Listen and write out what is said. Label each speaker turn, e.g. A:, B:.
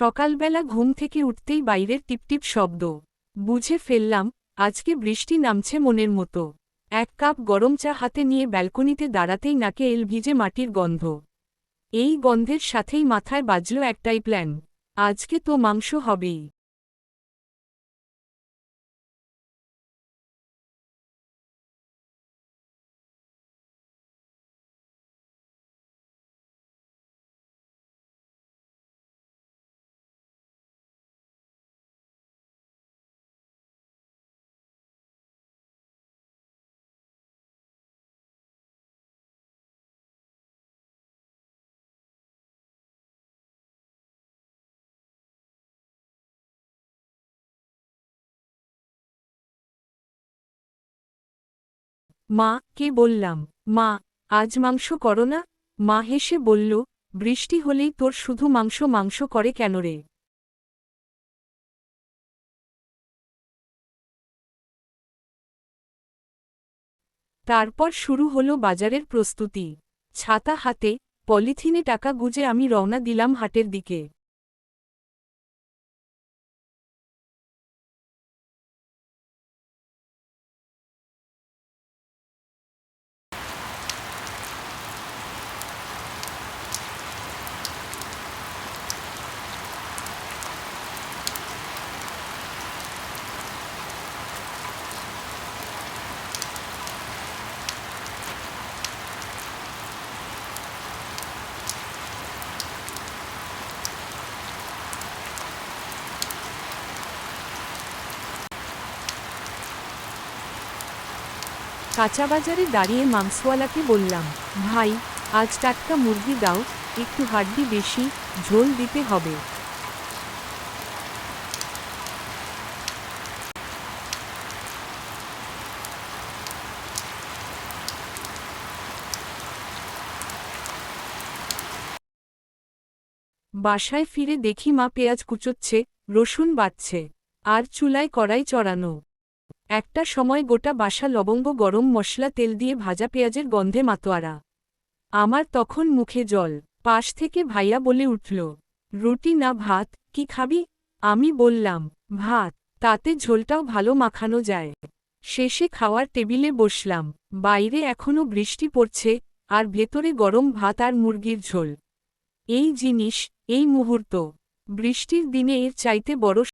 A: সকালবেলা ঘুম থেকে উঠতেই বাইরের টিপটিপ শব্দ। বুঝে ফেললাম আজকে বৃষ্টি নামছে মনের মতো। এক কাপ গরম চা হাতে নিয়ে ব্যালকনিতে দাঁড়াতেই নাকে এল ভিজে মাটির গন্ধ। এই গন্ধের সাথেই মাথায় বাজল একটাই প্ল্যান, আজকে তো মাংস হবেই। মা কে বললাম, মা আজ মাংস করো না? মা হেসে বলল, বৃষ্টি হলেই তোর শুধু মাংস মাংস করে কেন রে? তারপর শুরু হলো বাজারের প্রস্তুতি। ছাতা হাতে, পলিথিনে টাকা গুজে আমি রওনা দিলাম হাটের দিকে। কাঁচা বাজারে দাঁড়িয়ে মাংসওয়ালাকে বললাম, ভাই আজ টাটকা মুরগি দাও, একটু হাড্ডি বেশি, ঝোল দিতে হবে। বাসায় ফিরে দেখি মা পেঁয়াজ কুচোচ্ছে, রসুন বাটছে, আর চুলায় কড়াই চড়ানো। একটা সময় গোটা বাসা লবঙ্গ গরম মশলা তেল দিয়ে ভাজা পেঁয়াজের গন্ধে মাতোয়ারা। আমার তখন মুখে জল। পাশ থেকে ভাইয়া বলে উঠল, রুটি না ভাত, কি খাবি? আমি বললাম, ভাত, তাতে ঝোলটাও ভালো মাখানো যায়। শেষে খাওয়ার টেবিলে বসলাম। বাইরে এখনো বৃষ্টি পড়ছে, আর ভেতরে গরম ভাত আর মুরগির ঝোল। এই জিনিস, এই মুহূর্ত, বৃষ্টির দিনে এর চাইতে বড়